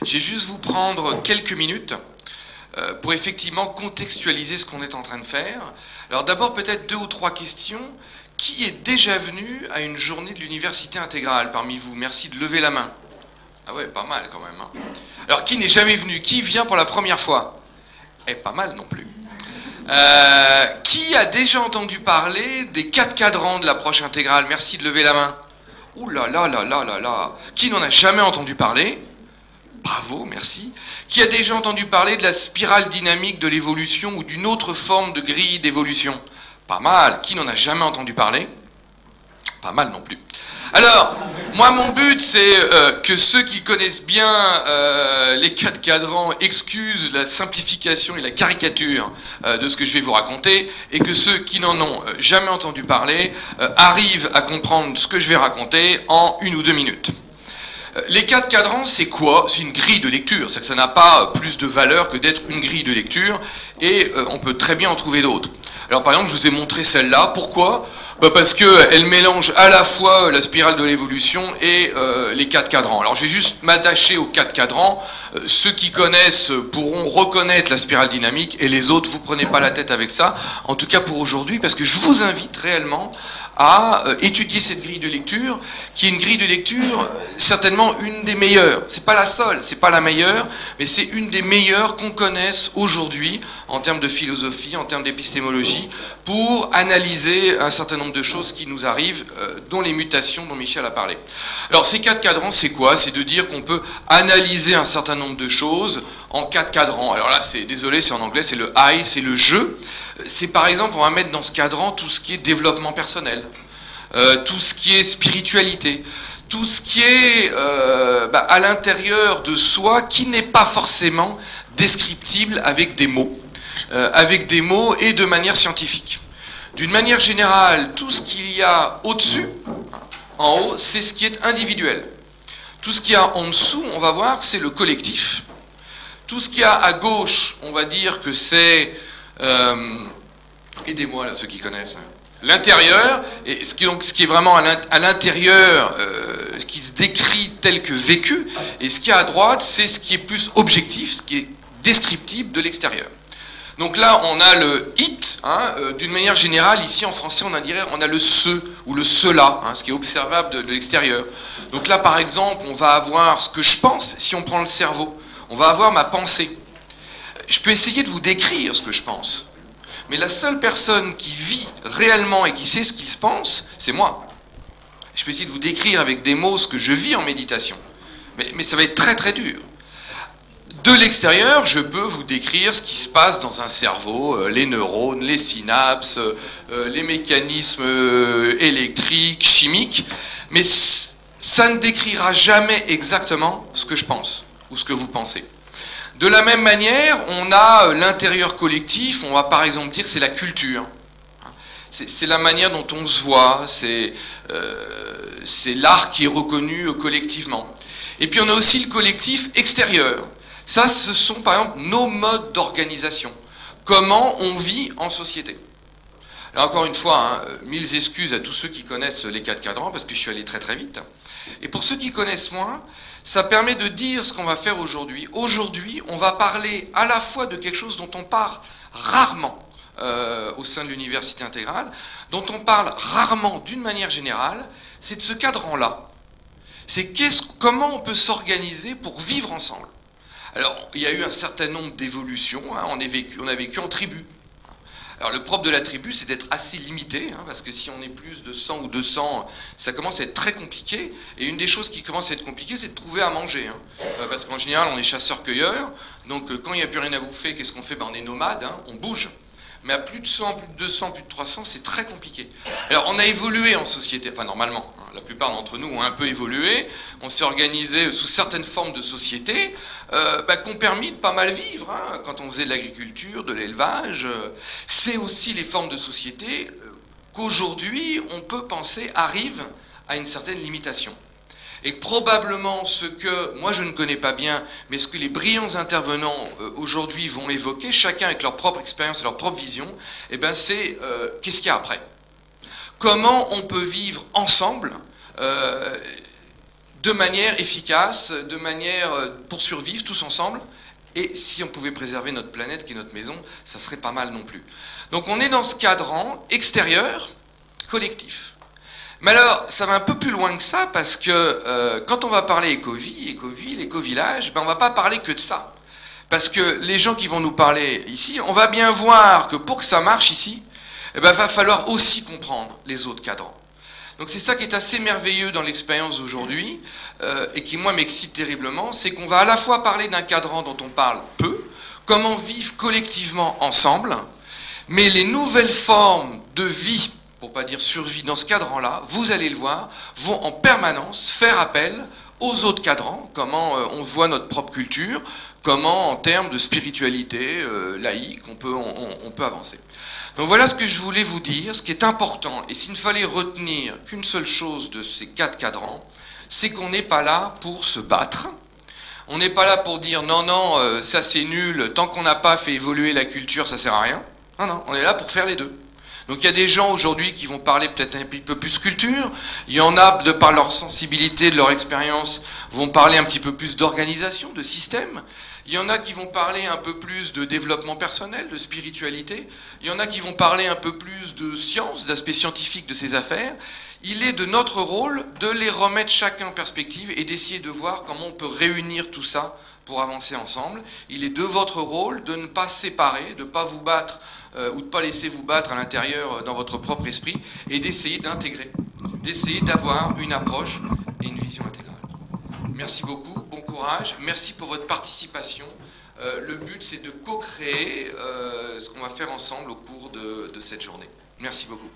Je vais juste vous prendre quelques minutes pour effectivement contextualiser ce qu'on est en train de faire. Alors d'abord peut-être 2 ou 3 questions. Qui est déjà venu à une journée de l'université intégrale parmi vous? Merci de lever la main. Ah ouais, pas mal quand même. Hein. Alors qui n'est jamais venu? Qui vient pour la première fois? Eh, pas mal non plus. Qui a déjà entendu parler des 4 cadrans de l'approche intégrale? Merci de lever la main. Ouh là là là là là là. Qui n'en a jamais entendu parler? Bravo, merci. Qui a déjà entendu parler de la spirale dynamique de l'évolution ou d'une autre forme de grille d'évolution? Pas mal. Qui n'en a jamais entendu parler? Pas mal non plus. Alors, moi, mon but, c'est que ceux qui connaissent bien les 4 cadrans excusent la simplification et la caricature de ce que je vais vous raconter, et que ceux qui n'en ont jamais entendu parler arrivent à comprendre ce que je vais raconter en 1 ou 2 minutes. Les 4 cadrans, c'est quoi? C'est une grille de lecture, c'est que ça n'a pas plus de valeur que d'être une grille de lecture, et on peut très bien en trouver d'autres. Alors par exemple, je vous ai montré celle-là. Pourquoi? Parce qu'elle mélange à la fois la spirale de l'évolution et les 4 cadrans. Alors je vais juste m'attacher aux 4 cadrans. Ceux qui connaissent pourront reconnaître la spirale dynamique, et les autres, vous prenez pas la tête avec ça. En tout cas pour aujourd'hui, parce que je vous invite réellement à étudier cette grille de lecture, qui est une grille de lecture certainement une des meilleures. C'est pas la seule, c'est pas la meilleure, mais c'est une des meilleures qu'on connaisse aujourd'hui en termes de philosophie, en termes d'épistémologie, pour analyser un certain nombre de choses qui nous arrivent, dont les mutations dont Michel a parlé. Alors ces 4 cadrans, c'est quoi? C'est de dire qu'on peut analyser un certain nombre de choses en 4 cadrans. Alors là, désolé, c'est en anglais, c'est le I, c'est le je. C'est par exemple, on va mettre dans ce cadran tout ce qui est développement personnel, tout ce qui est spiritualité, tout ce qui est à l'intérieur de soi, qui n'est pas forcément descriptible avec des mots et de manière scientifique. D'une manière générale, tout ce qu'il y a au-dessus, en haut, c'est ce qui est individuel. Tout ce qu'il y a en dessous, on va voir, c'est le collectif. Tout ce qu'il y a à gauche, on va dire que c'est... aidez-moi là, ceux qui connaissent. L'intérieur, et ce qui est vraiment à l'intérieur, qui se décrit tel que vécu, et ce qui est à droite, c'est ce qui est plus objectif, ce qui est descriptible de l'extérieur. Donc là, on a le it, d'une manière générale, ici en français, on a le ce, ou le cela, ce qui est observable de l'extérieur. Donc là, par exemple, on va avoir ce que je pense, si on prend le cerveau. On va avoir ma pensée. Je peux essayer de vous décrire ce que je pense. Mais la seule personne qui vit réellement et qui sait ce qu'il se pense, c'est moi. Je peux essayer de vous décrire avec des mots ce que je vis en méditation. Mais ça va être très très dur. De l'extérieur, je peux vous décrire ce qui se passe dans un cerveau, les neurones, les synapses, les mécanismes électriques, chimiques, mais ça ne décrira jamais exactement ce que je pense, ou ce que vous pensez. De la même manière, on a l'intérieur collectif, on va par exemple dire que c'est la culture. C'est la manière dont on se voit, c'est l'art qui est reconnu collectivement. Et puis on a aussi le collectif extérieur. Ça, ce sont par exemple nos modes d'organisation. Comment on vit en société. Là encore une fois, 1000 excuses à tous ceux qui connaissent les 4 cadrans, parce que je suis allé très très vite. Et pour ceux qui connaissent moins, ça permet de dire ce qu'on va faire aujourd'hui. Aujourd'hui, on va parler à la fois de quelque chose dont on parle rarement au sein de l'université intégrale, dont on parle rarement d'une manière générale, c'est de ce cadran-là. C'est comment on peut s'organiser pour vivre ensemble. Alors, il y a eu un certain nombre d'évolutions, on a vécu en tribu. Alors le propre de la tribu, c'est d'être assez limité, parce que si on est plus de 100 ou 200, ça commence à être très compliqué. Et une des choses qui commence à être compliquée, c'est de trouver à manger. Parce qu'en général, on est chasseurs-cueilleurs, donc quand il n'y a plus rien à bouffer, qu'est-ce qu'on fait? On est nomade, on bouge. Mais à plus de 100, plus de 200, plus de 300, c'est très compliqué. Alors on a évolué en société, enfin normalement, la plupart d'entre nous ont un peu évolué, on s'est organisé sous certaines formes de société qui ont permis de pas mal vivre, quand on faisait de l'agriculture, de l'élevage. C'est aussi les formes de société qu'aujourd'hui on peut penser arrivent à une certaine limitation. Et probablement ce que, moi je ne connais pas bien, mais ce que les brillants intervenants aujourd'hui vont évoquer, chacun avec leur propre expérience et leur propre vision, c'est qu'est-ce qu'il y a après? Comment on peut vivre ensemble de manière efficace, de manière pour survivre tous ensemble. Et si on pouvait préserver notre planète qui est notre maison, ça serait pas mal non plus. Donc on est dans ce cadran extérieur, collectif. Mais alors, ça va un peu plus loin que ça, parce que quand on va parler écovie, écoville, écovillage, ben on va pas parler que de ça. Parce que les gens qui vont nous parler ici, on va bien voir que pour que ça marche ici, eh ben, va falloir aussi comprendre les autres cadrans. Donc c'est ça qui est assez merveilleux dans l'expérience d'aujourd'hui, et qui moi m'excite terriblement, c'est qu'on va à la fois parler d'un cadran dont on parle peu, comment vivre collectivement ensemble, mais les nouvelles formes de vie, pour pas dire survie dans ce cadran-là, vous allez le voir, vont en permanence faire appel aux autres cadrans, comment on voit notre propre culture, comment en termes de spiritualité laïque on peut avancer. Donc voilà ce que je voulais vous dire, ce qui est important, et s'il ne fallait retenir qu'une seule chose de ces 4 cadrans, c'est qu'on n'est pas là pour se battre, on n'est pas là pour dire non, non, ça c'est nul, tant qu'on n'a pas fait évoluer la culture, ça sert à rien. Non, non, on est là pour faire les deux. Donc il y a des gens aujourd'hui qui vont parler peut-être un peu plus culture, il y en a, de par leur sensibilité, de leur expérience, vont parler un petit peu plus d'organisation, de système. Il y en a qui vont parler un peu plus de développement personnel, de spiritualité. Il y en a qui vont parler un peu plus de science, d'aspect scientifique de ces affaires. Il est de notre rôle de les remettre chacun en perspective et d'essayer de voir comment on peut réunir tout ça pour avancer ensemble. Il est de votre rôle de ne pas séparer, de ne pas vous battre ou de ne pas laisser vous battre à l'intérieur dans votre propre esprit et d'essayer d'intégrer, d'essayer d'avoir une approche et une vision intégrale. Merci beaucoup, bon courage, merci pour votre participation. Le but c'est de co-créer ce qu'on va faire ensemble au cours de cette journée. Merci beaucoup.